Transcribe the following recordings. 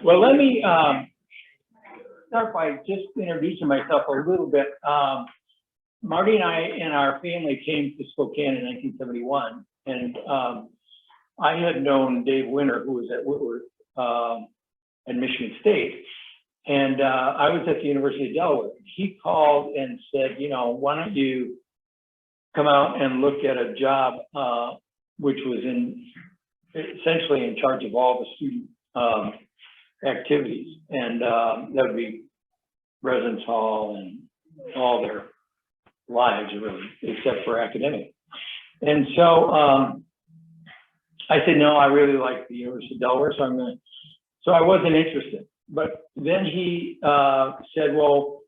Well, let me start by just introducing myself a little bit. Marty and I and our family came to Spokane in 1971, and I had known Dave Winter, who was at Whitworth at Michigan State, and I was at the University of Delaware. He called and said, you know, why don't you come out and look at a job which was essentially in charge of all the student activities, and that would be residence hall and all their lives, really, except for academic. And so I said, no, I really like the University of Delaware, so I wasn't interested. But then he said, well,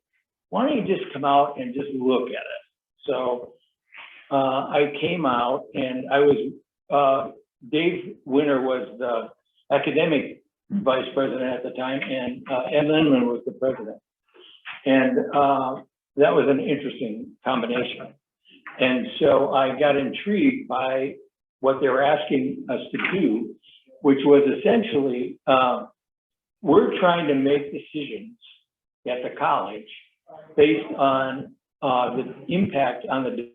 why don't you just come out and just look at it? So I came out, and I was, Dave Winter was the academic vice president at the time, and Ed Lindman was the president. And that was an interesting combination. And so I got intrigued by what they were asking us to do, which was essentially, we're trying to make decisions at the college based on the impact on the.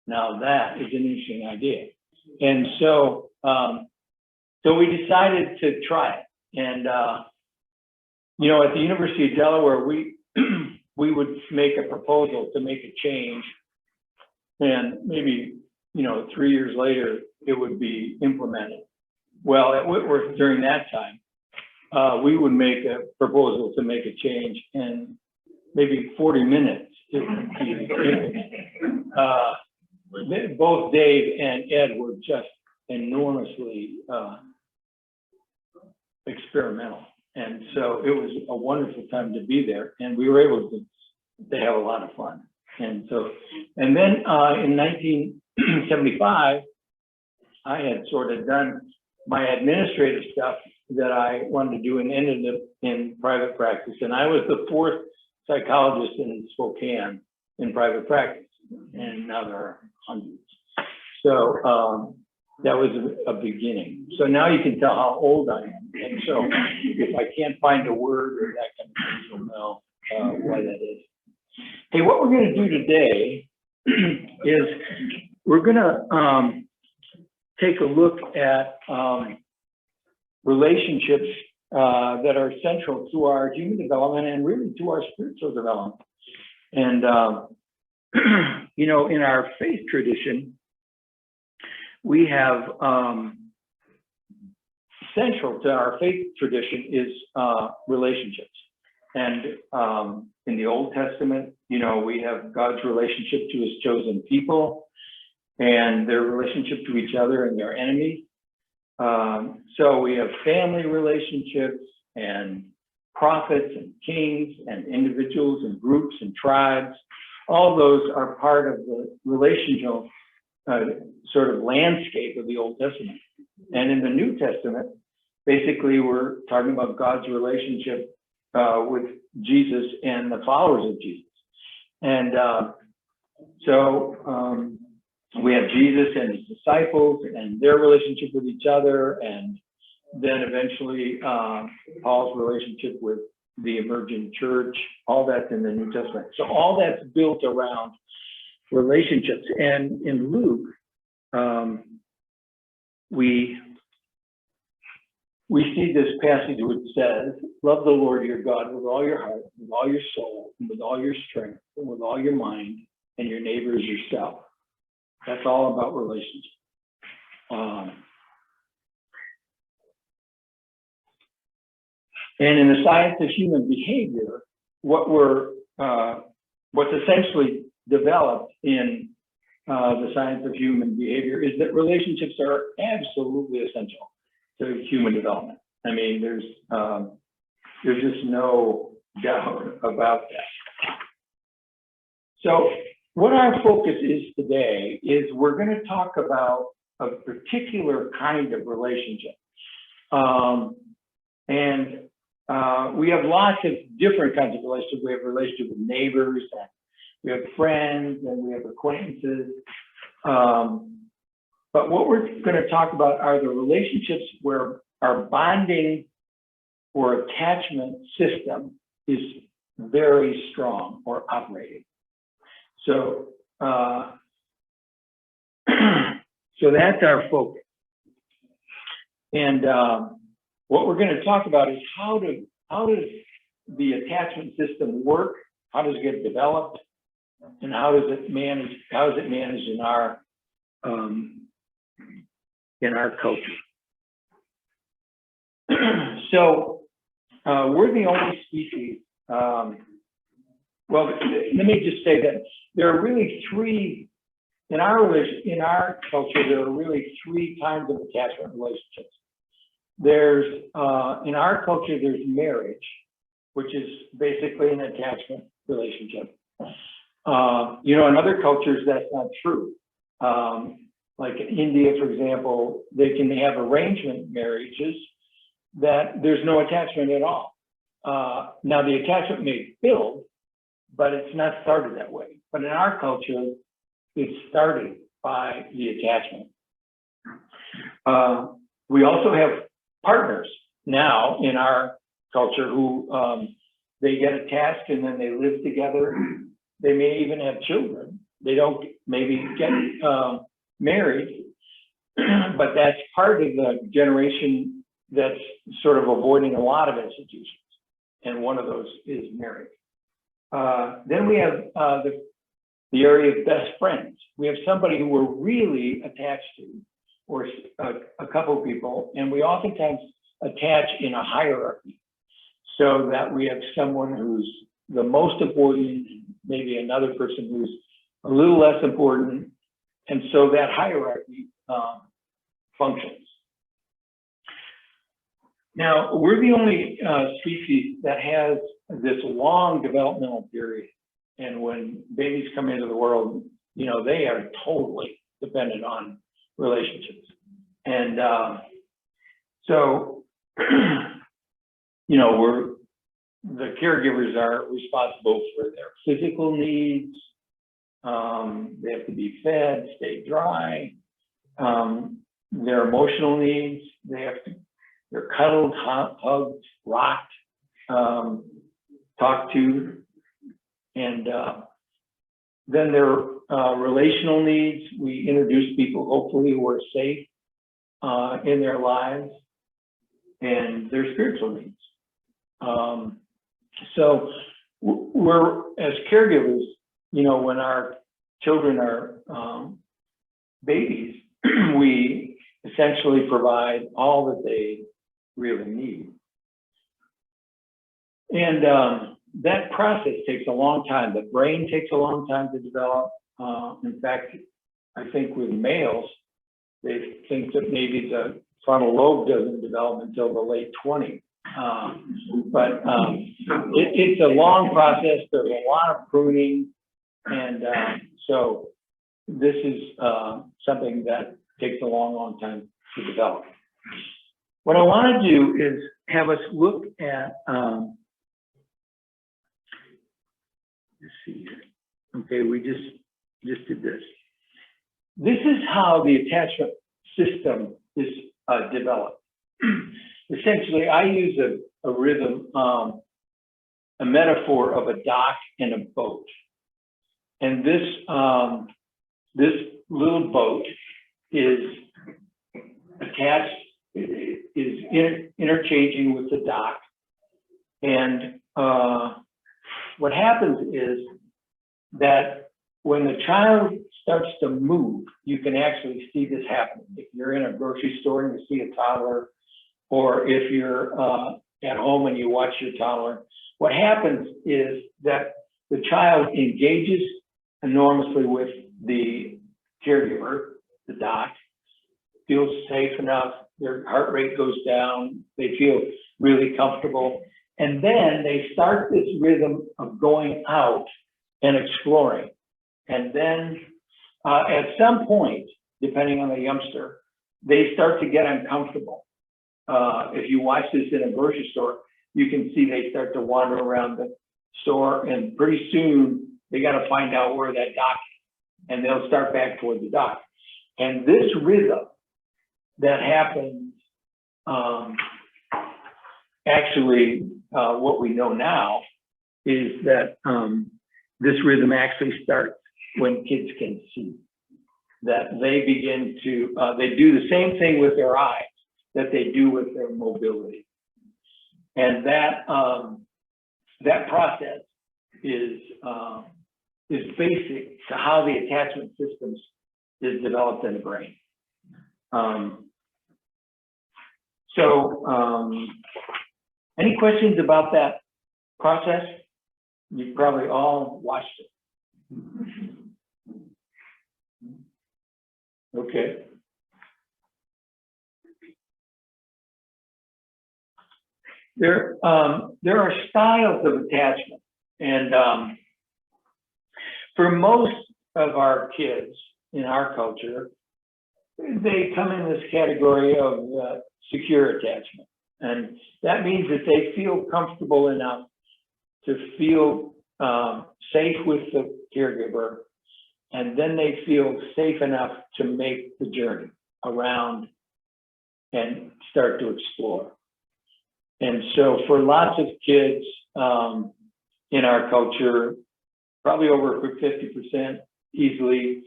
Now that is an interesting idea. And so, so we decided to try it. And, you know, at the University of Delaware, we would make a proposal to make a change, and maybe, you know, 3 years later, it would be implemented. Well, at Whitworth during that time, we would make a proposal to make a change, and maybe 40 minutes it would be implemented. Both Dave and Ed were just enormously experimental. And so it was a wonderful time to be there, and we were able to have a lot of fun. And so, and then in 1975, I had sort of done my administrative stuff that I wanted to do and ended up in private practice. And I was the fourth psychologist in Spokane in private practice, and now there are hundreds. So that was a beginning. So now you can tell how old I am. And so if I can't find a word or that kind of thing, you'll know why that is. Hey, what we're going to do today is we're going to take a look at relationships that are central to our human development and really to our spiritual development. And, you know, in our faith tradition, we have central to our faith tradition is relationships. And in the Old Testament, you know, we have God's relationship to his chosen people and their relationship to each other and their enemies. So we have family relationships and prophets and kings and individuals and groups and tribes. All those are part of the relational sort of landscape of the Old Testament. And in the New Testament, basically, we're talking about God's relationship with Jesus and the followers of Jesus. And so we have Jesus and his disciples and their relationship with each other, and then eventually Paul's relationship with the emergent church. All that's in the New Testament. So all that's built around relationships. And in Luke, we see this passage which says, love the Lord your God with all your heart, with all your soul, and with all your strength, and with all your mind, and your neighbor as yourself. That's all about relationships. And in the science of human behavior, what's essentially developed in the science of human behavior is that relationships are absolutely essential to human development. I mean, there's just no doubt about that. So what our focus is today is we're going to talk about a particular kind of relationship. And we have lots of different kinds of relationships. We have relationships with neighbors, and we have friends, and we have acquaintances. But what we're going to talk about are the relationships where our bonding or attachment system is very strong or operating. So, so that's our focus. And what we're going to talk about is how does the attachment system work? How does it get developed? And how is it managed in our culture? So we're the only species. Well, let me just say that there are really three in our culture. There are really three kinds of attachment relationships. There's in our culture, there's marriage, which is basically an attachment relationship. You know, in other cultures, that's not true. Like in India, for example, they can have arrangement marriages that there's no attachment at all. Now, the attachment may build, but it's not started that way. But in our culture, it's started by the attachment. We also have partners now in our culture who they get attached and then they live together. They may even have children. They don't maybe get married, but that's part of the generation that's sort of avoiding a lot of institutions. And one of those is marriage. Then we have the area of best friends. We have somebody who we're really attached to, or a couple of people, and we oftentimes attach in a hierarchy, so that we have someone who's the most important, maybe another person who's a little less important, and so that hierarchy functions. Now, we're the only species that has this long developmental period, and when babies come into the world, you know, they are totally dependent on relationships. And so, you know, the caregivers are responsible for their physical needs. They have to be fed, stay dry. Their emotional needs, they're cuddled, hugged, rocked, talked to. And then their relational needs, we introduce people hopefully who are safe in their lives, and their spiritual needs. So we're, as caregivers, you know, when our children are babies, we essentially provide all that they really need. And that process takes a long time. The brain takes a long time to develop. In fact, I think with males, they think that maybe the frontal lobe doesn't develop until the late 20s. But it's a long process. There's a lot of pruning. And so this is something that takes a long, long time to develop. What I want to do is have us look at, let's see here. Okay, we just did this. This is how the attachment system is developed. Essentially, I use a rhythm, a metaphor of a dock and a boat. And this little boat is attached, is interchanging with the dock. And what happens is that when the child starts to move, you can actually see this happen. If you're in a grocery store and you see a toddler, or if you're at home and you watch your toddler, what happens is that the child engages enormously with the caregiver, the doc, feels safe enough, their heart rate goes down, they feel really comfortable, and then they start this rhythm of going out and exploring. And then at some point, depending on the youngster, they start to get uncomfortable. If you watch this in a grocery store, you can see they start to wander around the store, and pretty soon they got to find out where that dock is, and they'll start back toward the dock. And this rhythm that happens, actually, what we know now is that this rhythm actually starts when kids can see. That they begin to, they do the same thing with their eyes that they do with their mobility. And that process is basic to how the attachment systems is developed in the brain. Any questions about that process? You probably all watched it. Okay. There are styles of attachment, and for most of our kids in our culture, they come in this category of secure attachment, and that means that they feel comfortable enough to feel safe with the caregiver, and then they feel safe enough to make the journey around and start to explore. And so for lots of kids in our culture, probably over 50% easily,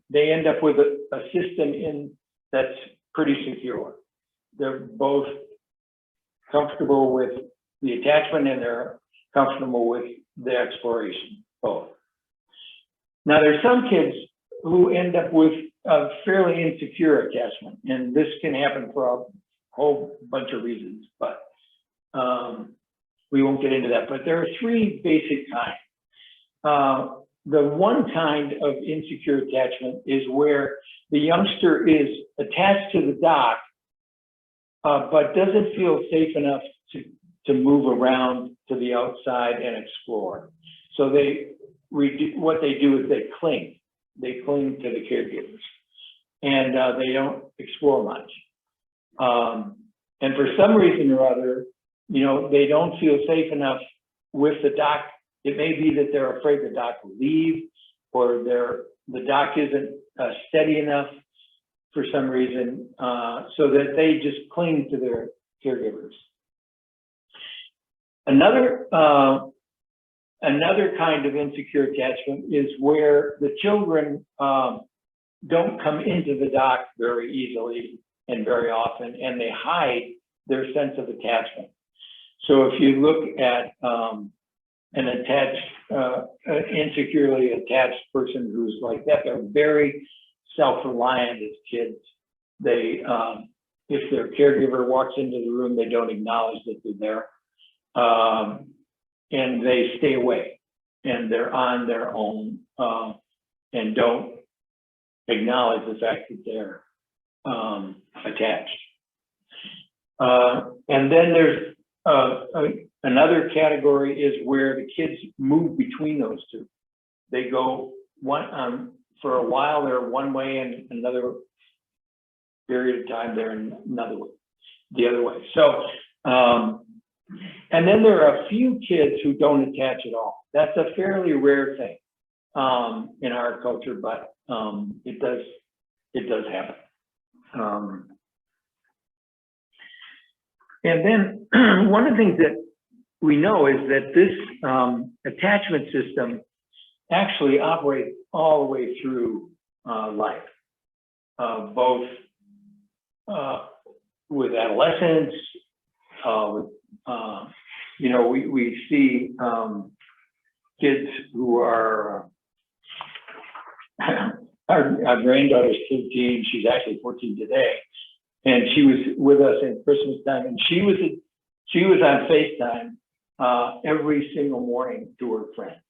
they end up with a system that's pretty secure. They're both comfortable with the attachment and they're comfortable with the exploration, both. Now, there's some kids who end up with a fairly insecure attachment, and this can happen for a whole bunch of reasons, but we won't get into that. But there are three basic kinds. The one kind of insecure attachment is where the youngster is attached to the dock, but doesn't feel safe enough to move around to the outside and explore. So what they do is they cling. They cling to the caregivers, and they don't explore much. And for some reason or other, they don't feel safe enough with the dock. It may be that they're afraid the dock will leave, or the dock isn't steady enough for some reason, so that they just cling to their caregivers. Another kind of insecure attachment is where the children don't come into the dock very easily and very often, and they hide their sense of attachment. So if you look at an insecurely attached person who's like that, they're very self-reliant as kids. They, if their caregiver walks into the room, they don't acknowledge that they're there. And they stay away, and they're on their own, and don't acknowledge the fact that they're attached. And then there's another category is where the kids move between those two. They go for a while they're one way, and another period of time they're another way, the other way. So, and then there are a few kids who don't attach at all. That's a fairly rare thing in our culture, but it does happen. And then one of the things that we know is that this attachment system actually operates all the way through life, both with adolescence. We see kids who are, our granddaughter's 15, she's actually 14 today, and she was with us at Christmas time, and she was on FaceTime every single morning to her friend.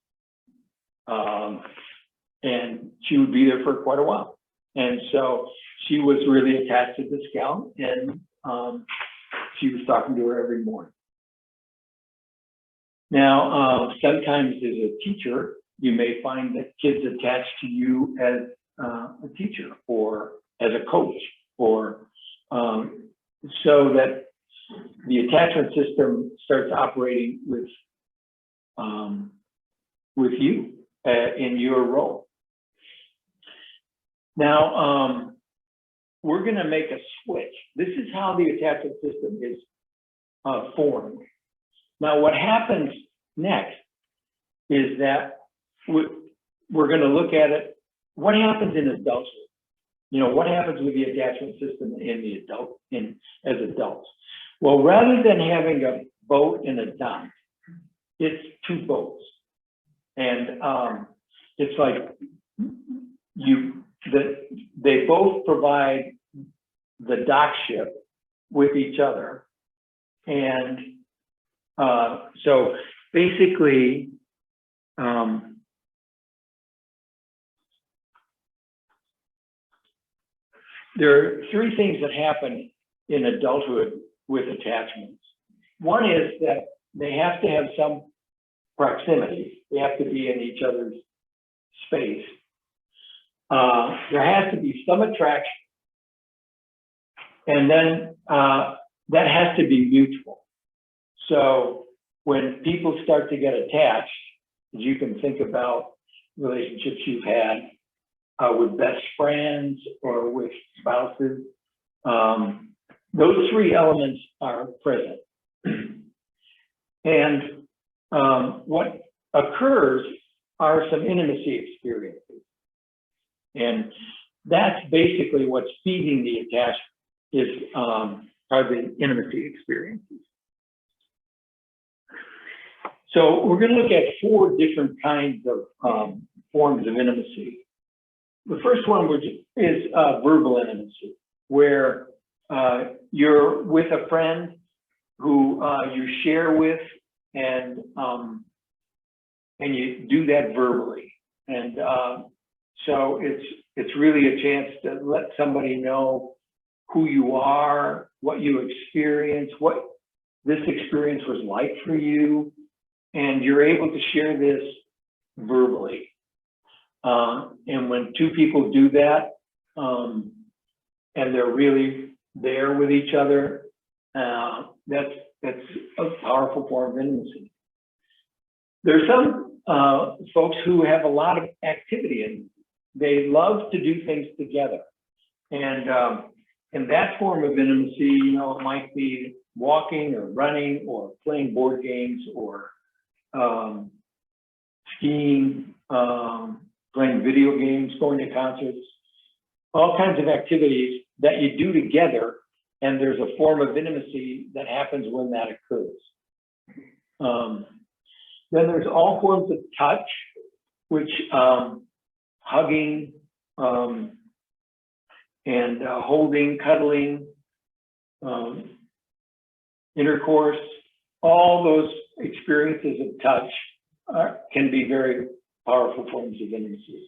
And she would be there for quite a while. And so she was really attached to the scout, and she was talking to her every morning. Now, sometimes as a teacher, you may find that kids attach to you as a teacher or as a coach, or so that the attachment system starts operating with with you in your role. Now, we're going to make a switch. This is how the attachment system is formed. Now, what happens next is that we're going to look at it. What happens in adulthood? You know, what happens with the attachment system as adults? Well, rather than having a boat and a dock, it's two boats, and it's like they both provide the dock ship with each other, and so basically. There are three things that happen in adulthood with attachments. One is that they have to have some proximity. They have to be in each other's space. There has to be some attraction. And then that has to be mutual. So when people start to get attached, you can think about relationships you've had with best friends or with spouses. Those three elements are present. And what occurs are some intimacy experiences. And that's basically what's feeding the attachment are the intimacy experiences. So we're going to look at four different kinds of forms of intimacy. The first one is verbal intimacy, where you're with a friend who you share with, and you do that verbally. And so it's really a chance to let somebody know who you are, what you experience, what this experience was like for you, and you're able to share this verbally. And when two people do that, and they're really there with each other, that's a powerful form of intimacy. There's some folks who have a lot of activity and they love to do things together. And in that form of intimacy, you know, it might be walking or running or playing board games or skiing, playing video games, going to concerts, all kinds of activities that you do together, and there's a form of intimacy that happens when that occurs. Then there's all forms of touch, which hugging and holding, cuddling, intercourse, all those experiences of touch can be very powerful forms of intimacy.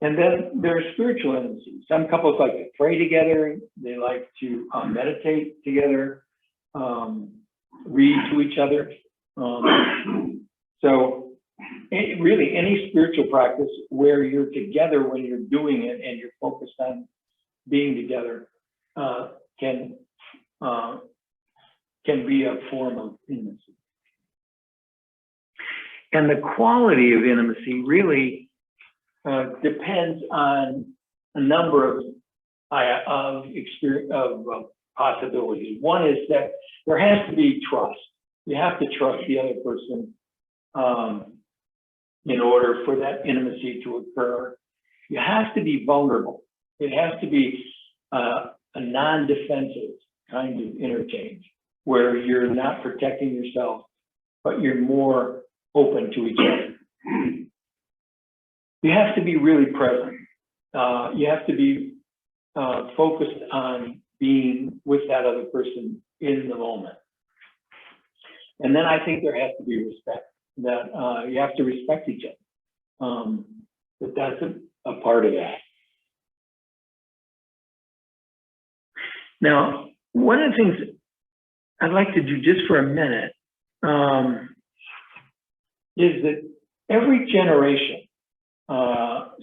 And then there's spiritual intimacy. Some couples like to pray together. They like to meditate together, read to each other. So really any spiritual practice where you're together when you're doing it and you're focused on being together can be a form of intimacy. And the quality of intimacy really depends on a number of possibilities. One is that there has to be trust. You have to trust the other person in order for that intimacy to occur. You have to be vulnerable. It has to be a non-defensive kind of interchange where you're not protecting yourself, but you're more open to each other. You have to be really present. You have to be focused on being with that other person in the moment. And then I think there has to be respect, that you have to respect each other. That's a part of that. Now, one of the things I'd like to do just for a minute is that every generation,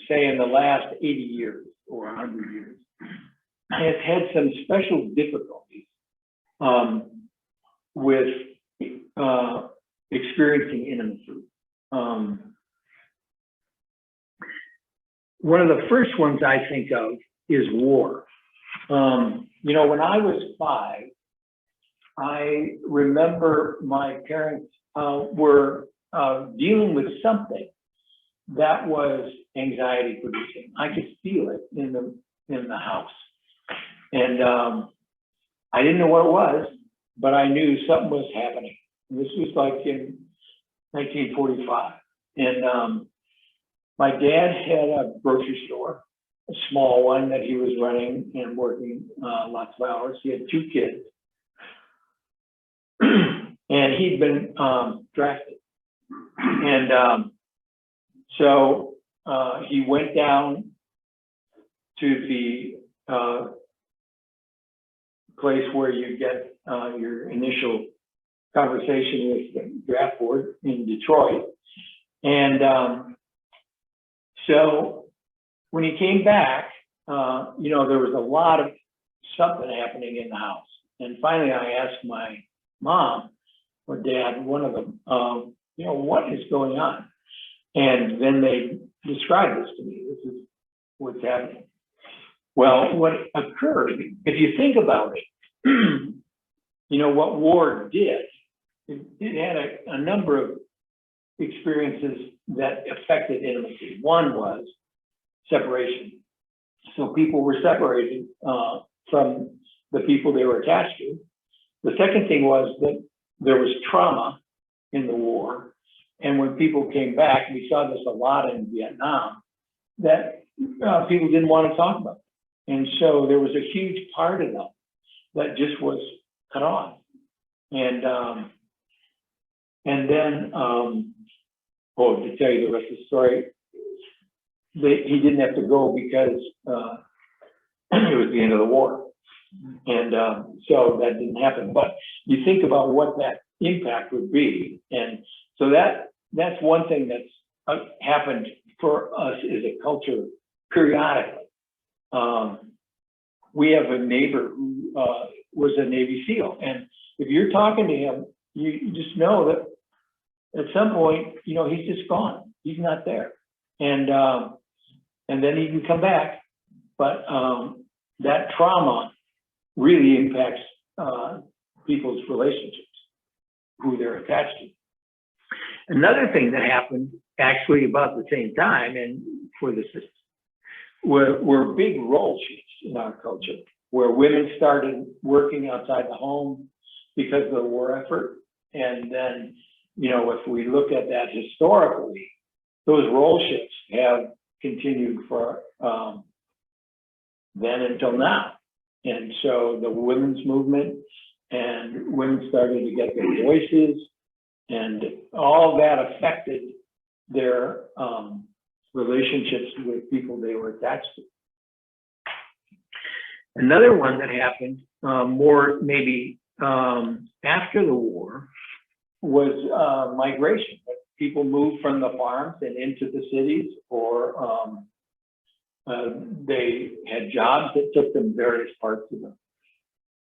say in the last 80 years or 100 years, has had some special difficulties with experiencing intimacy. one of the first ones I think of is war. You know, when I was 5, I remember my parents were dealing with something that was anxiety producing. I could feel it in the house, and I didn't know what it was, but I knew something was happening. This was like in 1945, and my dad had a grocery store, a small one that he was running and working lots of hours. He had 2 kids, and he'd been drafted. And so he went down to the place where you get your initial conversation with the draft board in Detroit. And so when he came back, you know, there was a lot of something happening in the house. And finally I asked my mom or dad, one of them, you know, what is going on? And then they described this to me. This is what's happening. Well, what occurred, if you think about it, you know, what war did, it had a number of experiences that affected intimacy. One was separation. So people were separated from the people they were attached to. The second thing was that there was trauma in the war. And when people came back, we saw this a lot in Vietnam, that people didn't want to talk about it. And so there was a huge part of them that just was cut off. And then, to tell you the rest of the story, he didn't have to go because it was the end of the war. And so that didn't happen. But you think about what that impact would be. And so that's one thing that's happened for us as a culture periodically. We have a neighbor who was a Navy SEAL. And if you're talking to him, you just know that at some point, you know, he's just gone. He's not there. And then he can come back. But that trauma really impacts people's relationships, who they're attached to. Another thing that happened actually about the same time, and for the sisters, were big role shifts in our culture, where women started working outside the home because of the war effort. And then, you know, if we look at that historically, those role shifts have continued for then until now. And so the women's movement and women started to get their voices, and all that affected their relationships with people they were attached to. Another one that happened more maybe after the war was migration. People moved from the farms and into the cities, or they had jobs that took them various parts of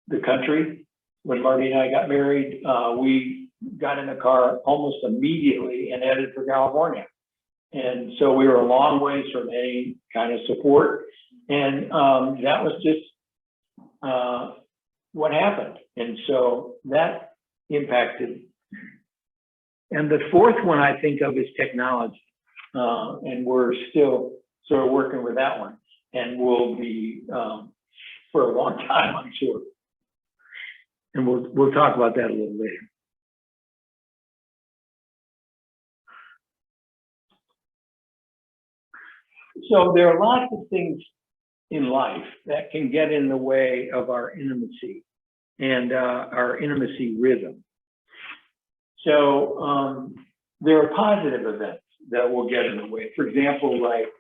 the country. When Marty and I got married, we got in a car almost immediately and headed for California. And so we were a long ways from any kind of support. And that was just what happened. And so that impacted. And the fourth one I think of is technology. And we're still sort of working with that one. And we'll be for a long time, I'm sure. And we'll talk about that a little later. So there are lots of things in life that can get in the way of our intimacy and our intimacy rhythm. So there are positive events that will get in the way. For example, like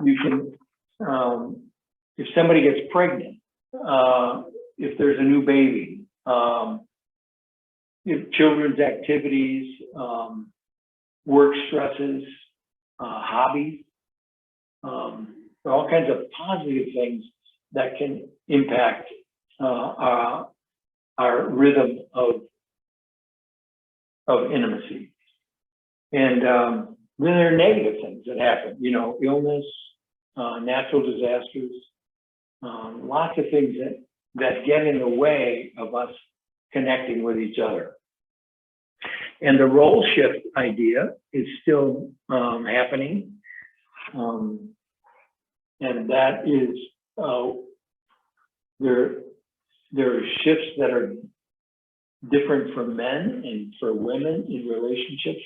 you can, if somebody gets pregnant, if there's a new baby, if children's activities, work stresses, hobbies, all kinds of positive things that can impact our rhythm of intimacy. And Then there are negative things that happen, you know, illness, natural disasters, lots of things that get in the way of us connecting with each other. And the role shift idea is still happening. And that is, there are shifts that are different for men and for women in relationships.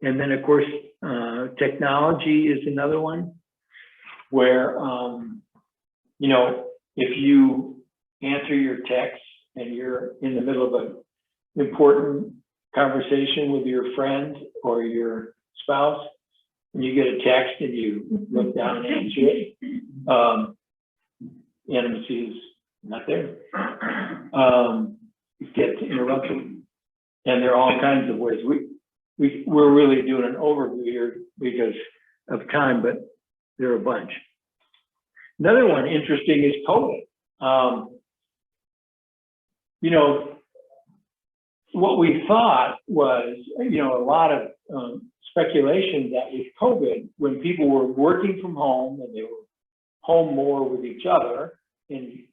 And then, of course, technology is another one where, you know, if you answer your text and you're in the middle of an important conversation with your friend or your spouse, and you get a text and you look down and answer it, intimacy is not there. It gets interrupted. And there are all kinds of ways. We're really doing an overview here because of time, but there are a bunch. Another one interesting is COVID. You know, what we thought was, you know, a lot of speculation that with COVID, when people were working from home and they were home more with each other in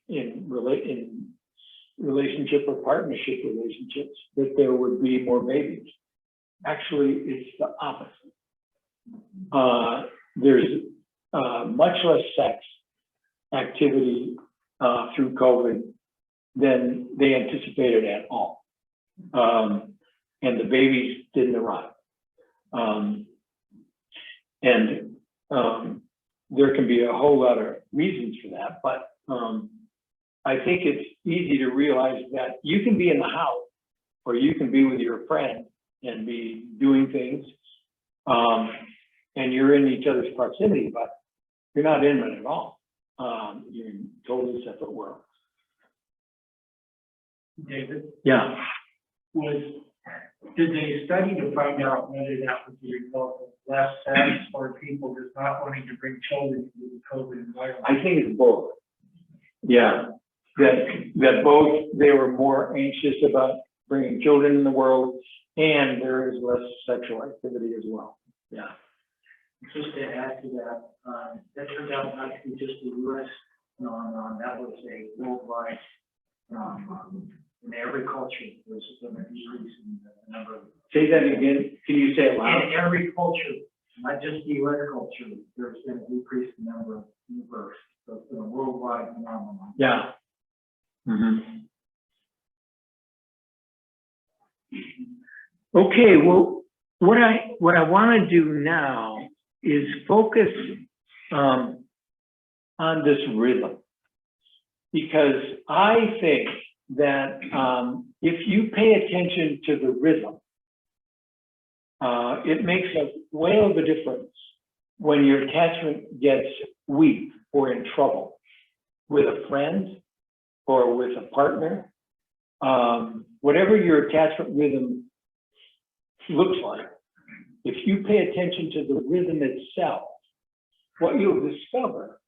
relationship or partnership relationships, that there would be more babies. Actually, it's the opposite. There's much less sex activity through COVID than they anticipated at all. And the babies didn't arrive. There can be a whole lot of reasons for that, but I think it's easy to realize that you can be in the house or you can be with your friend and be doing things, and you're in each other's proximity, but you're not intimate at all. You're in totally separate worlds. David? Yeah. Did they study to find out whether that was the result of less sex or people just not wanting to bring children into the COVID environment? I think it's both. Yeah, that both they were more anxious about bringing children in the world, and there is less sexual activity as well. Yeah. Just to add to that, that turned out not to be just a U.S. phenomenon. That was a worldwide phenomenon. In every culture, there's been a decrease in the number of. Say that again. Can you say it loud? In every culture, not just the U.S. culture, there's been a decrease in the number of new births. So it's been a worldwide phenomenon. Yeah. Mm-hmm. Okay. Well, what I want to do now is focus on this rhythm, because I think that if you pay attention to the rhythm, it makes a whale of a difference when your attachment gets weak or in trouble with a friend or with a partner. Whatever your attachment rhythm looks like, if you pay attention to the rhythm itself, what you'll discover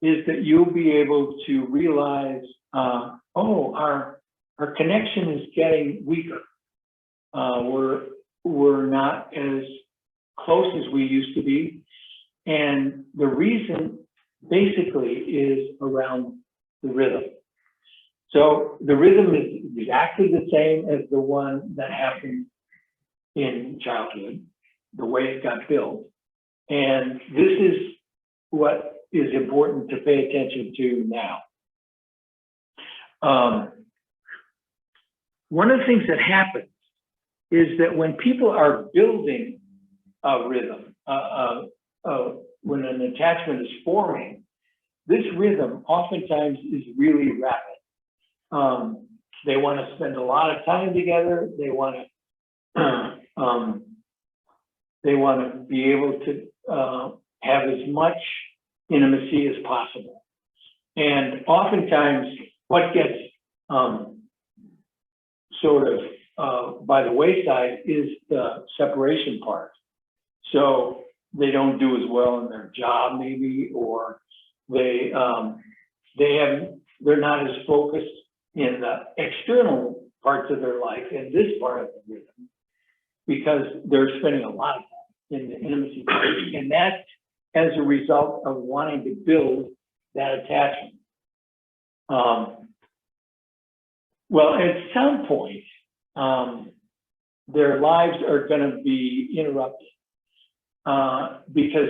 is that you'll be able to realize, oh, our connection is getting weaker. We're not as close as we used to be. And the reason basically is around the rhythm. So the rhythm is exactly the same as the one that happened in childhood, the way it got built. And this is what is important to pay attention to now. One of the things that happens is that when people are building a rhythm, when an attachment is forming, this rhythm oftentimes is really rapid. They want to spend a lot of time together. They want to be able to have as much intimacy as possible. And oftentimes what gets sort of by the wayside is the separation part. So they don't do as well in their job maybe, or they're not as focused in the external parts of their life in this part of the rhythm, because they're spending a lot of time in the intimacy phase, and that's as a result of wanting to build that attachment. Well, at some point, their lives are going to be interrupted because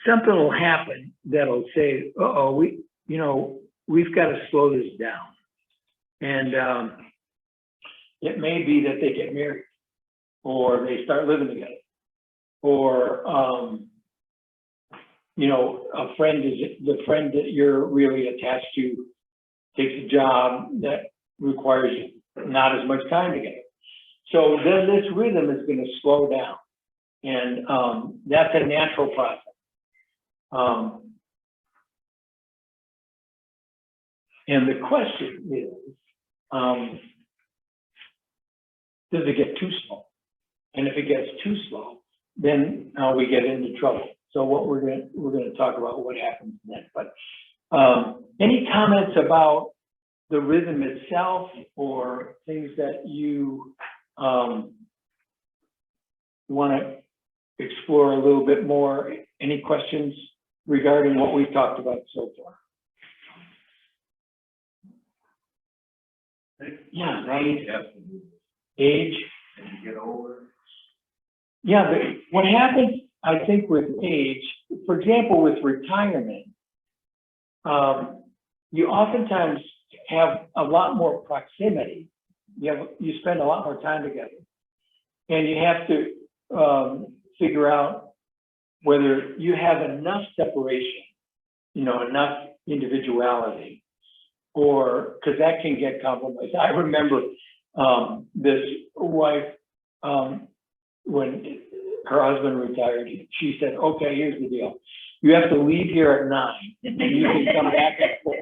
something will happen that'll say, "Uh-oh, we've got to slow this down," and it may be that they get married, or they start living together, or the friend that you're really attached to takes a job that requires not as much time together. So then this rhythm is going to slow down, and that's a natural process. And the question is, does it get too slow? And if it gets too slow, then we get into trouble. So what we're going to talk about what happens next. But any comments about the rhythm itself, or things that you want to explore a little bit more? Any questions regarding what we've talked about so far? Yeah, right. Age. And you get older. Yeah, but what happens, I think, with age, for example, with retirement, you oftentimes have a lot more proximity. You spend a lot more time together, and you have to figure out whether you have enough separation, enough individuality, or because that can get compromised. I remember this wife, when her husband retired, she said, "Okay, here's the deal. You have to leave here at 9, and you can come back at 4."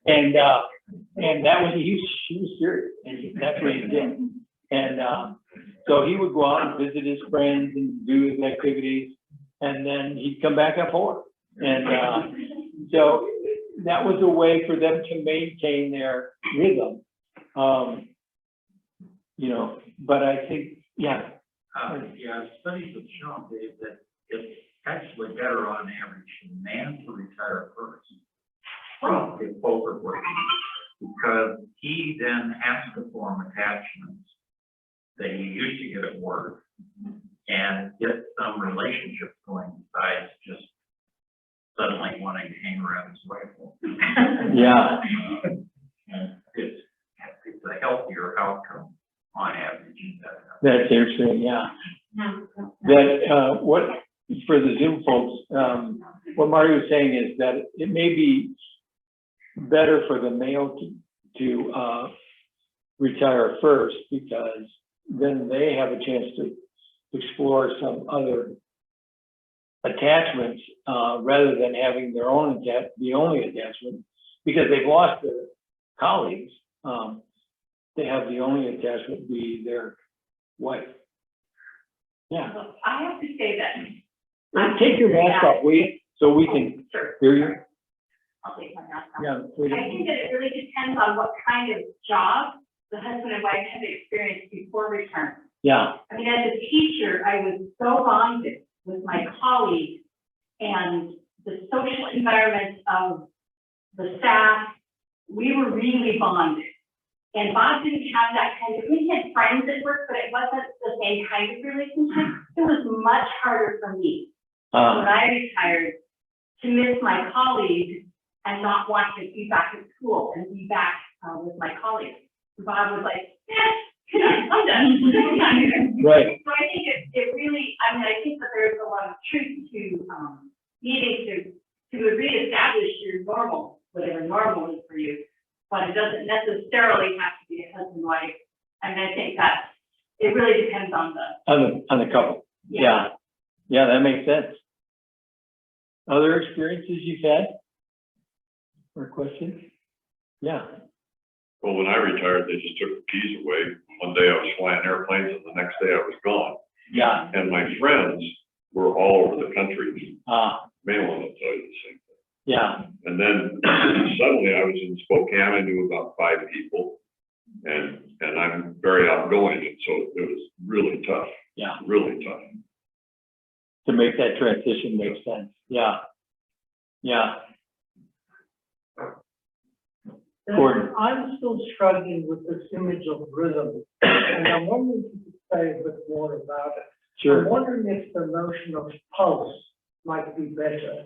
And that was, she was serious, and that's what he did. And so he would go out and visit his friends and do his activities, and then he'd come back at 4. And so that was a way for them to maintain their rhythm. But I think, studies have shown, Dave, that it's actually better on average for the man to retire first if both are working, because he then has to form attachments that he used to get at work and get some relationships going besides just suddenly wanting to hang around his wife. yeah. It's a healthier outcome on average. That's interesting, yeah. That what for the Zoom folks, what Marty was saying is that it may be better for the male to retire first, because then they have a chance to explore some other attachments rather than having their own the only attachment, because they've lost their colleagues. They have the only attachment be their wife. Yeah. Well, I have to say that. Take your mask off, will you? So we can hear you. I'll take my mask off. Yeah. I think that it really depends on what kind of job the husband and wife have experienced before retirement. Yeah. I mean, as a teacher, I was so bonded with my colleagues and the social environment of the staff. We were really bonded. And Bob didn't have that kind of, we had friends at work, but it wasn't the same kind of relationship. It was much harder for me when I retired to miss my colleagues and not want to be back at school and be back with my colleagues. Bob was like, I'm done. Right. So I think it really, I think that there's a lot of truth to needing to reestablish your normal, whatever normal is for you. But it doesn't necessarily have to be a husband-wife. I think that it really depends on the couple. Yeah. Yeah, that makes sense. Other experiences you've had or questions? Yeah. Well, when I retired, they just took the keys away. One day I was flying airplanes, and the next day I was gone. Yeah. And my friends were all over the country. Maryland will tell you the same thing. Yeah. And then suddenly I was in Spokane. I knew about 5 people. And I'm very outgoing, and so it was really tough, Yeah, really tough. to make that transition make sense. Yeah. Yeah. Gordon. I'm still struggling with this image of rhythm, and I'm wondering if you could say a bit more about it. I'm Sure. wondering if the notion of pulse might be better.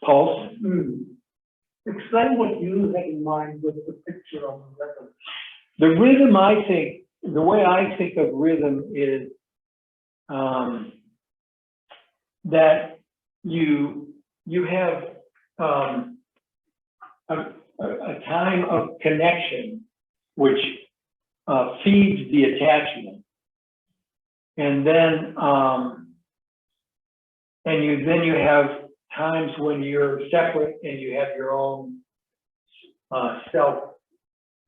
Pulse. Explain what you had in mind with the picture of the rhythm. The rhythm, I think, the way I think of rhythm is that you have a time of connection which feeds the attachment, and then you have times when you're separate and you have your own self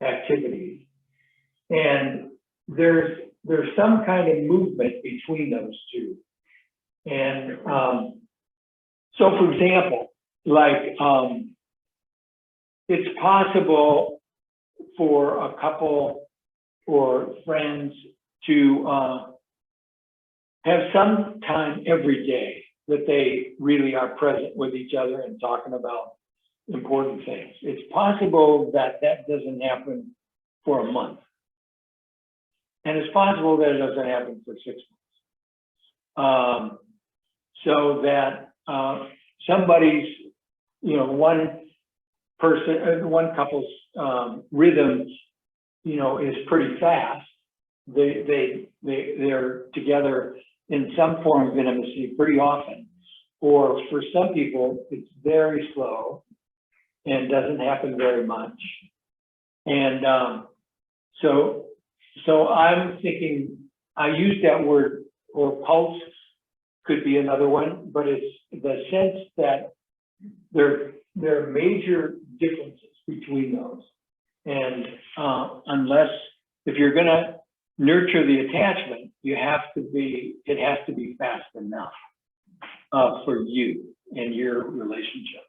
activities, and there's some kind of movement between those two. And so, for example, like it's possible for a couple or friends to have some time every day that they really are present with each other and talking about important things. It's possible that that doesn't happen for a month. And it's possible that it doesn't happen for 6 months. So that somebody's, one person, one couple's rhythm, is pretty fast. They're together in some form of intimacy pretty often. Or for some people, it's very slow and doesn't happen very much. And so I'm thinking, I use that word, or pulse could be another one, but it's the sense that there are major differences between those. And if you're going to nurture the attachment, it has to be fast enough for you and your relationship.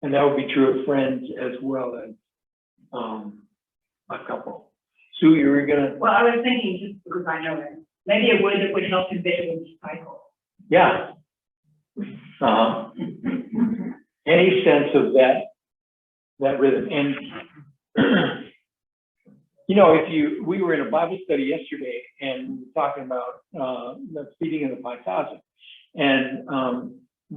And that would be true of friends as well as a couple. Sue, you were gonna? Well, I was thinking, just because I know it, maybe it would help envision the cycle. Yeah. Any sense of that rhythm. And we were in a Bible study yesterday and we were talking about the feeding of the 5,000, and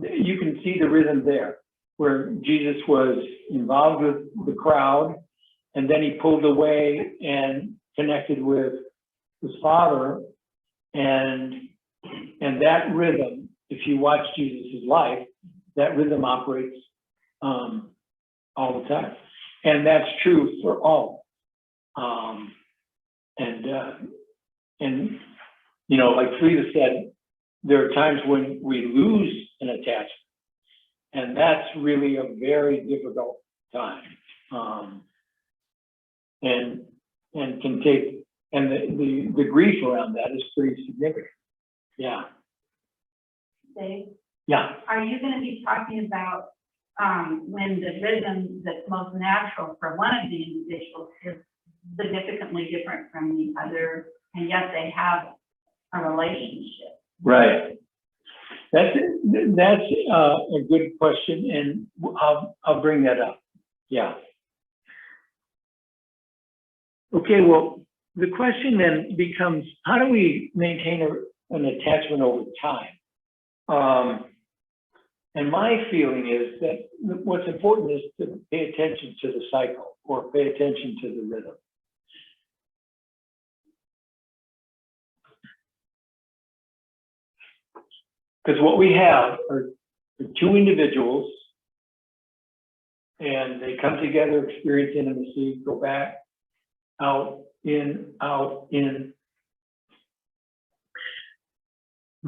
you can see the rhythm there, where Jesus was involved with the crowd, and then he pulled away and connected with his Father, and that rhythm, if you watch Jesus' life, that rhythm operates all the time, and that's true for all. Like Frida said, there are times when we lose an attachment, and that's really a very difficult time, and can take, and the grief around that is pretty significant. Yeah. Dave, Yeah. are you going to be talking about when the rhythm that's most natural for one of the individuals is significantly different from the other, and yet they have a relationship? Right. That's a good question, and I'll bring that up. Yeah. Okay. Well, the question then becomes, how do we maintain an attachment over time? And my feeling is that what's important is to pay attention to the cycle, or pay attention to the rhythm. Because what we have are two individuals, and they come together, experience intimacy, go back, out, in, out, in.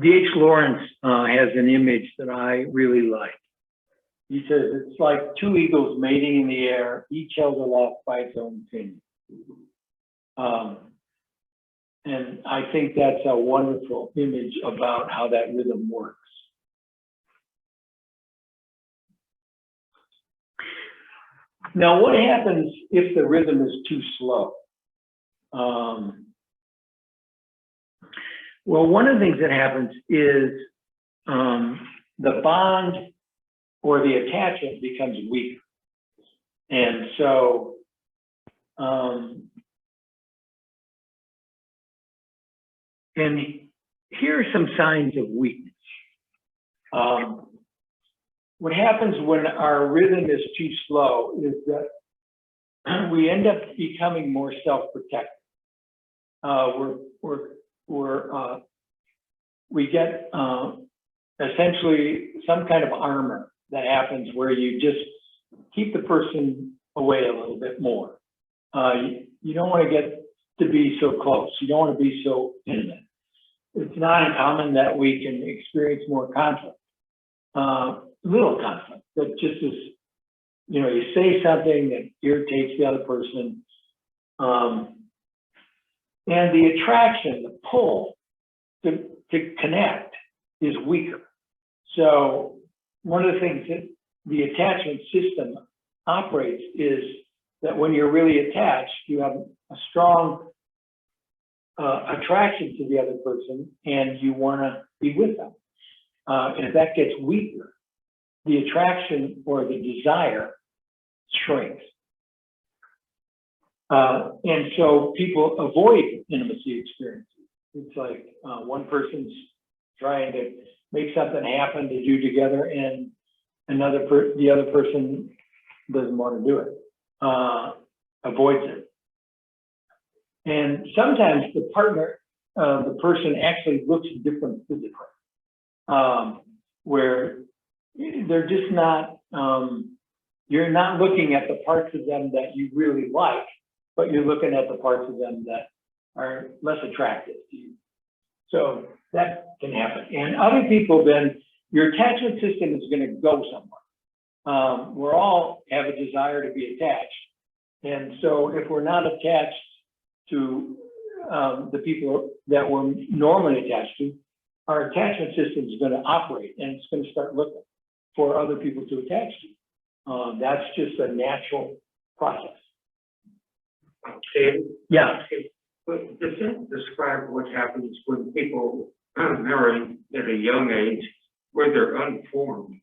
D.H. Lawrence has an image that I really like. He says it's like two eagles mating in the air, each held aloft by its own pinion. And I think that's a wonderful image about how that rhythm works. Now, what happens if the rhythm is too slow? Well, one of the things that happens is the bond or the attachment becomes weak. And so and here are some signs of weakness. What happens when our rhythm is too slow is that we end up becoming more self-protective. We get essentially some kind of armor that happens where you just keep the person away a little bit more. You don't want to get to be so close. You don't want to be so intimate. It's not uncommon that we can experience more conflict, little conflict, that just is, you say something that irritates the other person. And the attraction, the pull to connect is weaker. So one of the things that the attachment system operates is that when you're really attached, you have a strong attraction to the other person and you want to be with them. And if that gets weaker, the attraction or the desire shrinks. And so people avoid intimacy experiences. It's like one person's trying to make something happen to do together, and the other person doesn't want to do it, avoids it. And sometimes the partner, the person actually looks different physically, where they're just not, you're not looking at the parts of them that you really like, but you're looking at the parts of them that are less attractive to you. So that can happen. And other people, then your attachment system is going to go somewhere. We all have a desire to be attached. And so if we're not attached to the people that we're normally attached to, our attachment system is going to operate and it's going to start looking for other people to attach to. That's just a natural process. David? Yeah. But does that describe what happens when people marry at a young age, where they're unformed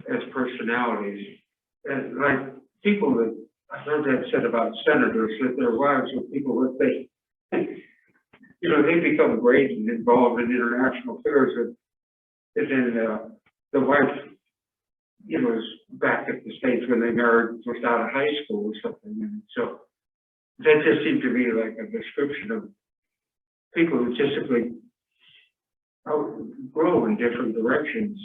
as personalities? And like people that I heard that said about senators, that their wives are people that they become great and involved in international affairs, and then the wife, is back at the stage when they married just out of high school or something. And so that just seemed to me like a description of people who just simply grow in different directions.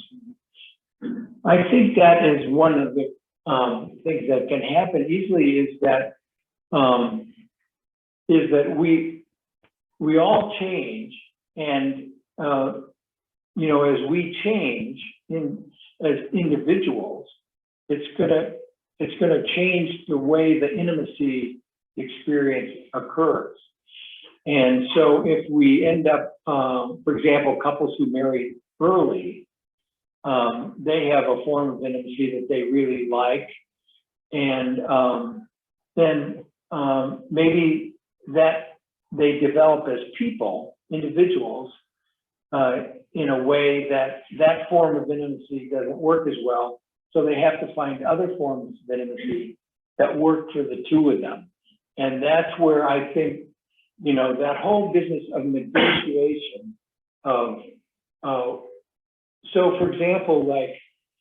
I think that is one of the things that can happen easily is that we all change, and as we change as individuals, it's gonna change the way the intimacy experience occurs. And so if we end up, for example, couples who marry early, they have a form of intimacy that they really like, and then maybe that they develop as people, individuals, in a way that form of intimacy doesn't work as well. So they have to find other forms of intimacy that work for the two of them. And that's where I think, that whole business of negotiation of, so for example, like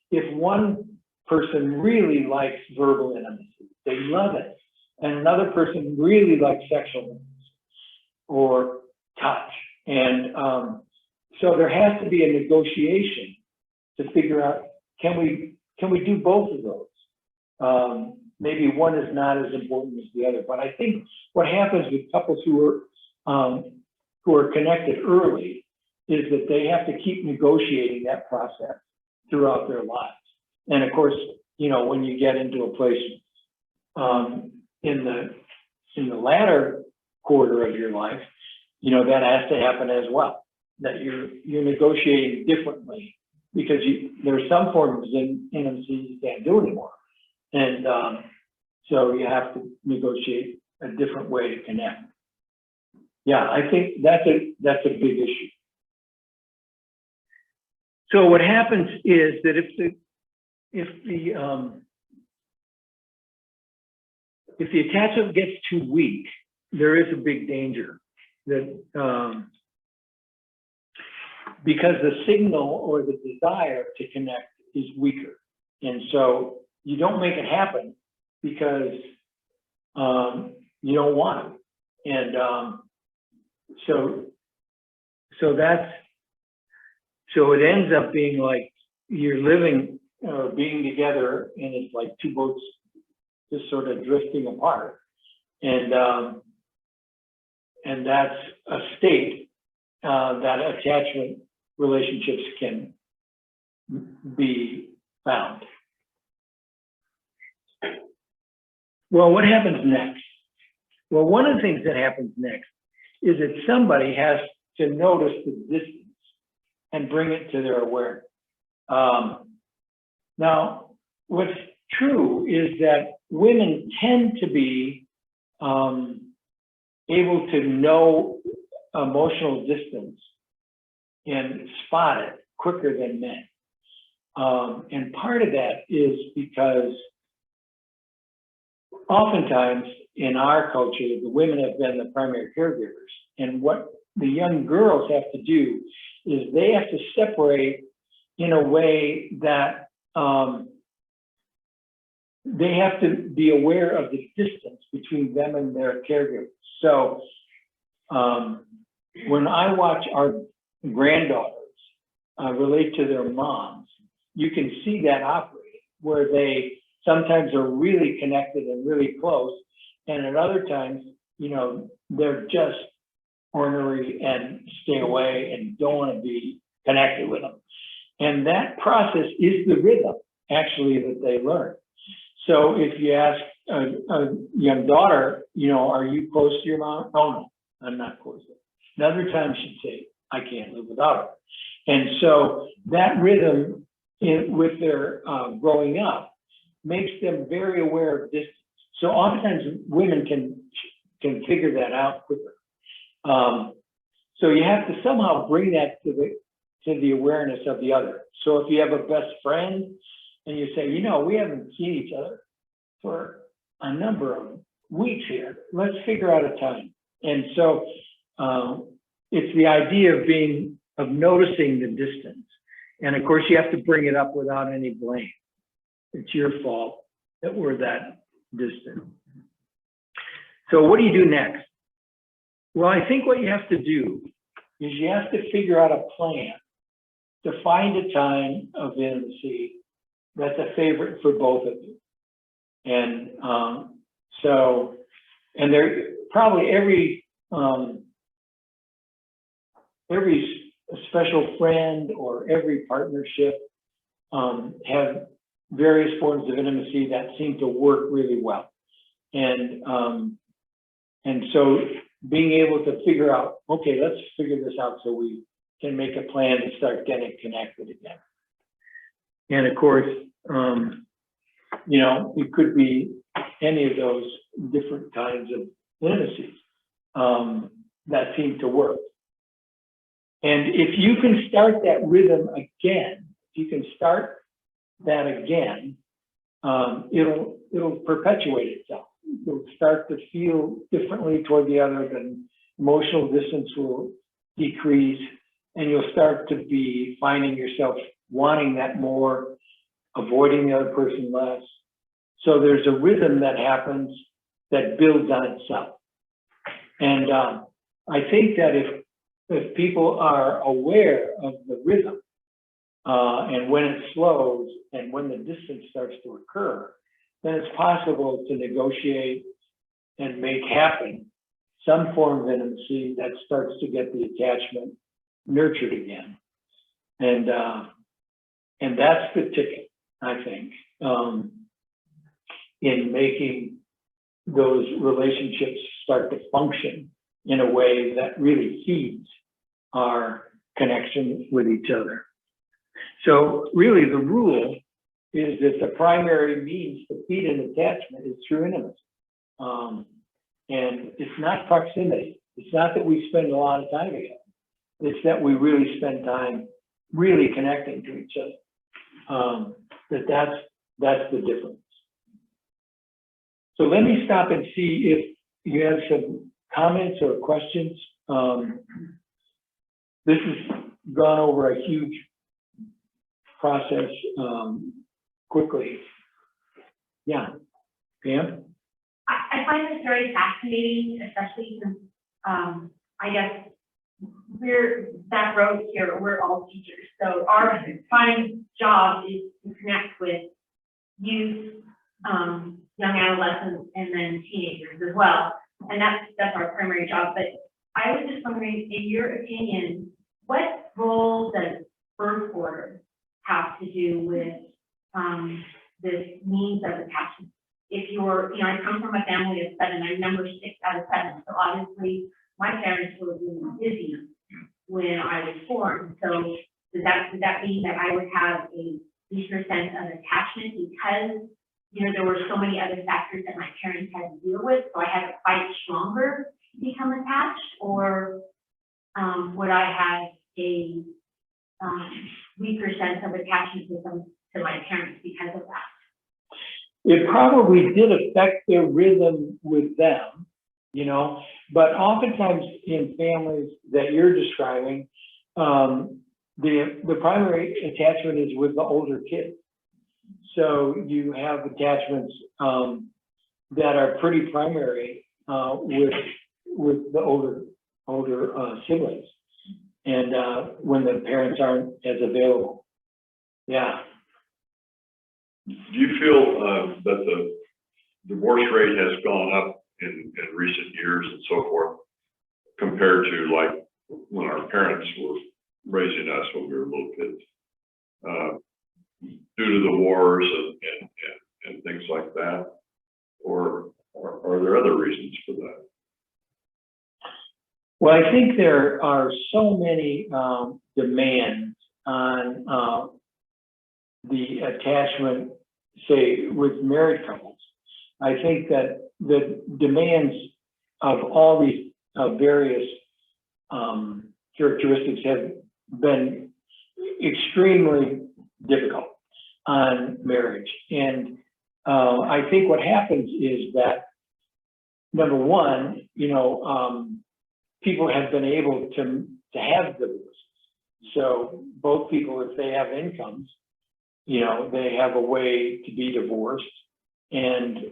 if one person really likes verbal intimacy, they love it, and another person really likes sexual intimacy or touch. And so there has to be a negotiation to figure out, can we do both of those? Maybe one is not as important as the other, but I think what happens with couples who are connected early is that they have to keep negotiating that process throughout their lives. And of course, when you get into a place in the latter quarter of your life, that has to happen as well. That you're negotiating differently because there's some forms of intimacy you can't do anymore. And so you have to negotiate a different way to connect. Yeah, I think that's a big issue. So what happens is that if the attachment gets too weak, there is a big danger that because the signal or the desire to connect is weaker. And so you don't make it happen because you don't want it. And so it ends up being like you're living, being together, and it's like two boats just sort of drifting apart. And that's a state that attachment relationships can be found. Well, what happens next? Well, one of the things that happens next is that somebody has to notice the distance and bring it to their awareness. Now, what's true is that women tend to be able to know emotional distance and spot it quicker than men. And part of that is because oftentimes in our culture, the women have been the primary caregivers. And what the young girls have to do is they have to separate in a way that they have to be aware of the distance between them and their caregivers. So when I watch our granddaughters relate to their moms, you can see that operating, where they sometimes are really connected and really close, and at other times, you know, they're just ornery and stay away and don't want to be connected with them. And that process is the rhythm, actually, that they learn. So if you ask a young daughter, you know, are you close to your mom? Oh, no, I'm not close to her. Another time she'd say, I can't live without her. And so that rhythm with their growing up makes them very aware of distance. So oftentimes women can figure that out quicker. So you have to somehow bring that to the awareness of the other. So if you have a best friend and you say, you know, we haven't seen each other for a number of weeks here, let's figure out a time. And so it's the idea of noticing the distance. And of course, you have to bring it up without any blame. It's your fault that we're that distant. So what do you do next? Well, I think what you have to do is you have to figure out a plan to find a time of intimacy that's a favorite for both of you. And and there probably every special friend or every partnership have various forms of intimacy that seem to work really well. And so being able to figure out, okay, let's figure this out so we can make a plan to start getting connected again. And of course, you know, it could be any of those different kinds of intimacies that seem to work. And if you can start that rhythm again, if you can start that again, it'll perpetuate itself. You'll start to feel differently toward the other, then emotional distance will decrease, and you'll start to be finding yourself wanting that more, avoiding the other person less. So there's a rhythm that happens that builds on itself. And I think that if people are aware of the rhythm and when it slows and when the distance starts to occur, then it's possible to negotiate and make happen some form of intimacy that starts to get the attachment nurtured again. And that's the ticket, I think, in making those relationships start to function in a way that really feeds our connection with each other. So really the rule is that the primary means to feed an attachment is through intimacy. And it's not proximity. It's not that we spend a lot of time together. It's that we really spend time really connecting to each other. That's the difference. So let me stop and see if you have some comments or questions. This has gone over a huge process quickly. Yeah, Pam? I find this very fascinating, especially since, I guess, we're that road here, we're all teachers. So our prime job is to connect with youth, young adolescents, and then teenagers as well. And that's our primary job. But I was just wondering, in your opinion, what role does birth order have to do with this means of attachment? If you're, I come from a family of 7, I'm number 6 out of 7. So obviously my parents were really busy when I was born. So does that mean that I would have a deeper sense of attachment because, there were so many other factors that my parents had to deal with, so I had to fight stronger to become attached? Or would I have a weaker sense of attachment to my parents because of that? It probably did affect their rhythm with them, but oftentimes in families that you're describing, the primary attachment is with the older kids. So you have attachments that are pretty primary with the older siblings, and when the parents aren't as available. Yeah. Do you feel that the divorce rate has gone up in recent years and so forth, compared to like when our parents were raising us when we were little kids, due to the wars and things like that, or are there other reasons for that? Well, I think there are so many demands on the attachment, say, with married couples. I think that the demands of all these various characteristics have been extremely difficult on marriage. And I think what happens is that, number one, people have been able to have divorces. So both people, if they have incomes, they have a way to be divorced. And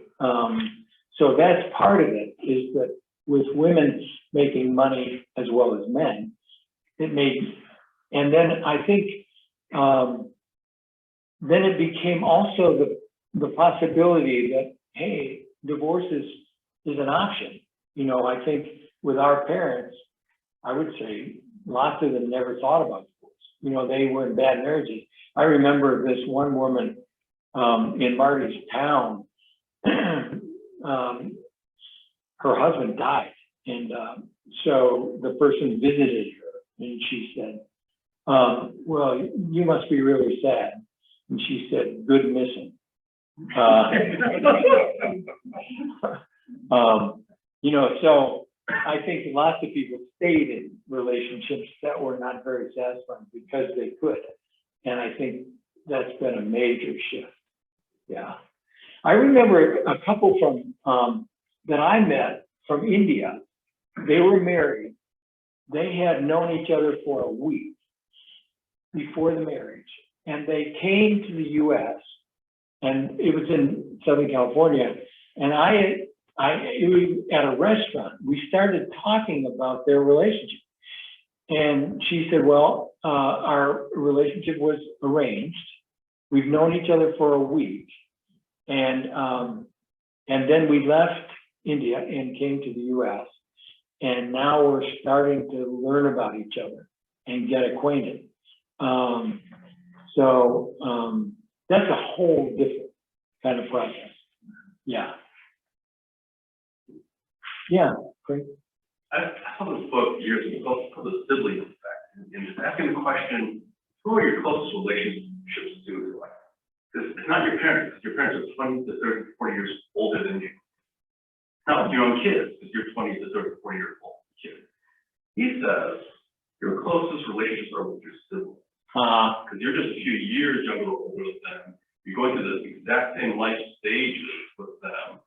so that's part of it, is that with women making money as well as men, and then I think then it became also the possibility that, hey, divorce is an option. I think with our parents, I would say lots of them never thought about divorce. They were in bad marriages. I remember this one woman in Marty's town, her husband died. And so the person visited her and she said, well, you must be really sad. And she said, good missing. So I think lots of people stayed in relationships that were not very satisfying because they could. And I think that's been a major shift. Yeah. I remember a couple from that I met from India. They were married. They had known each other for a week before the marriage. And they came to the US, and it was in Southern California. And it was at a restaurant. We started talking about their relationship. And she said, well, our relationship was arranged. We've known each other for a week. And then we left India and came to the US. And now we're starting to learn about each other and get acquainted. So that's a whole different kind of process. Yeah. Yeah, great. I saw this book years ago called The Sibling Effect, and it's asking the question, who are your closest relationships to in life? Because it's not your parents, because your parents are 20 to 30, 40 years older than you. It's not with your own kids, because you're 20 to 30, 40 years old kids. says your closest relationships are with your siblings, because you're just a few years younger or older than them. You're going through the exact same life stages with them.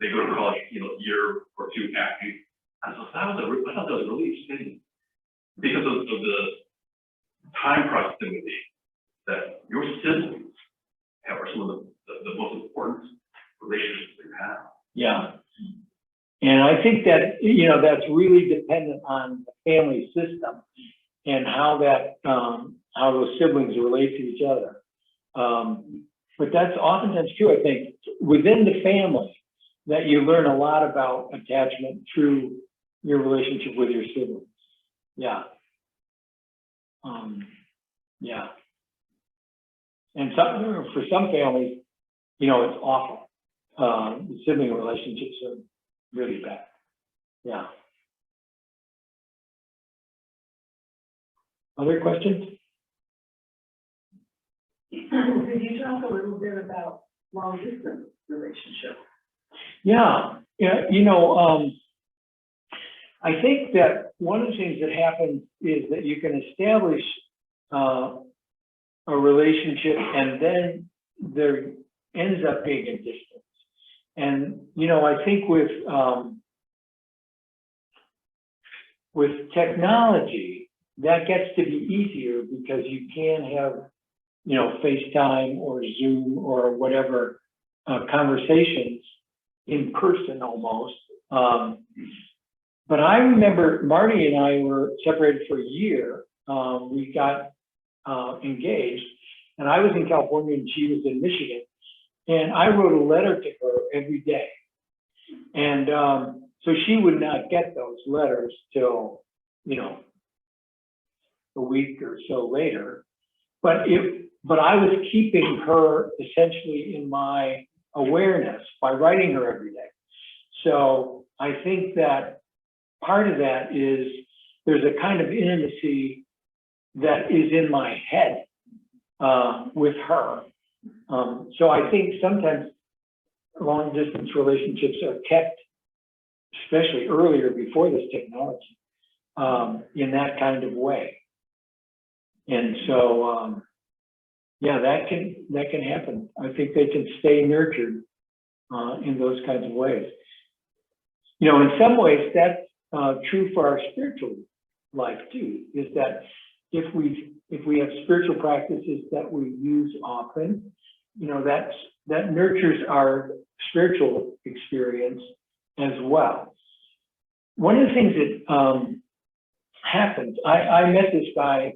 They go to college, you know, a year or two after you. And so I thought that was really interesting because of the time proximity that your siblings have are some of the most important relationships you have. Yeah. And I think that, you know, that's really dependent on the family system and how that, how those siblings relate to each other. But that's oftentimes true, I think, within the family, that you learn a lot about attachment through your relationship with your siblings. Yeah. Yeah. And for some families, you know, it's awful. The sibling relationships are really bad. Yeah. Other questions? Could you talk a little bit about long distance relationships? Yeah. Yeah. You know, I think that one of the things that happens is that you can establish a relationship and then there ends up being a distance. And, you know, I think with technology, that gets to be easier because you can have, you know, FaceTime or Zoom or whatever conversations in person almost. But I remember Marty and I were separated for a year. We got engaged, and I was in California and she was in Michigan. And I wrote a letter to her every day. And so she would not get those letters till, you know, a week or so later. But I was keeping her essentially in my awareness by writing her every day. So I think that part of that is there's a kind of intimacy that is in my head with her. So I think sometimes long distance relationships are kept, especially earlier before this technology, in that kind of way. And so, yeah, that can happen. I think they can stay nurtured in those kinds of ways. You know, in some ways, that's true for our spiritual life too. Is that if we have spiritual practices that we use often, you know, that nurtures our spiritual experience as well. One of the things that happens, I met this guy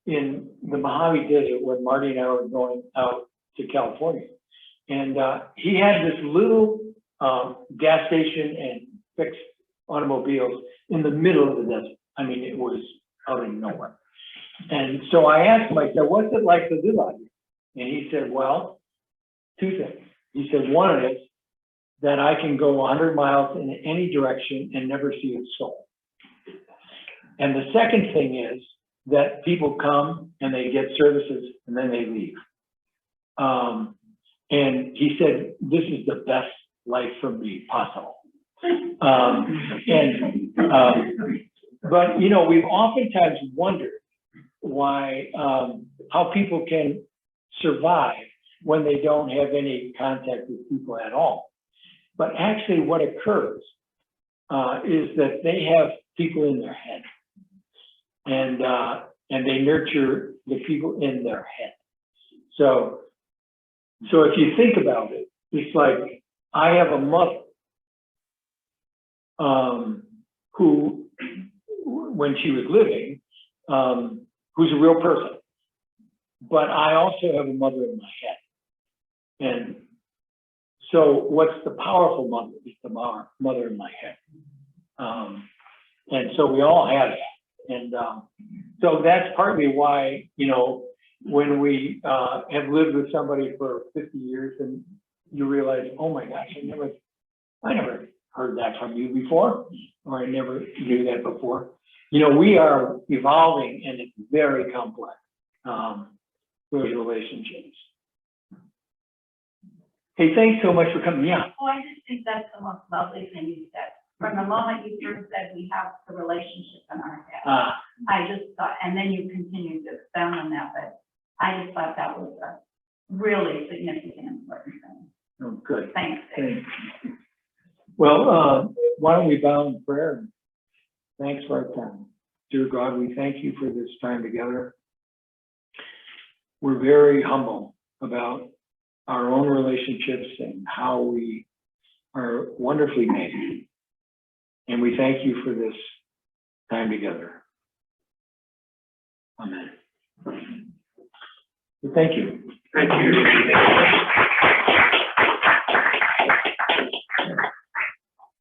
in the Mojave Desert when Marty and I were going out to California. And he had this little gas station and fixed automobiles in the middle of the desert. I mean, it was out of nowhere. And so I asked him, I said, what's it like to live out here? And he said, well, two things. He said, one is that I can go 100 miles in any direction and never see a soul. And the second thing is that people come and they get services and then they leave. And he said, this is the best life for me possible. But, you know, we've oftentimes wondered why, how people can survive when they don't have any contact with people at all. But actually what occurs is that they have people in their head and they nurture the people in their head. So if you think about it, it's like I have a mother who, when she was living, who's a real person, but I also have a mother in my head. And so what's the powerful mother? It's the mother in my head. And so we all have that. And so that's partly why, you know, when we have lived with somebody for 50 years and you realize, oh my gosh, I never heard that from you before, or I never knew that before. You know, we are evolving and it's very complex, those relationships. Hey, thanks so much for coming. Yeah. Oh, I just think that's the most lovely thing you said. from the moment you first said we have the relationship in our head. Ah, I just thought, and then you continued to expound on that, but I just thought that was a really significant, important thing. oh, good. Thanks, Dave. Thanks. Well, why don't we bow in prayer? Thanks for our time. Dear God, we thank you for this time together. We're very humble about our own relationships and how we are wonderfully made. And we thank you for this time together. Amen. Thank you. Thank you.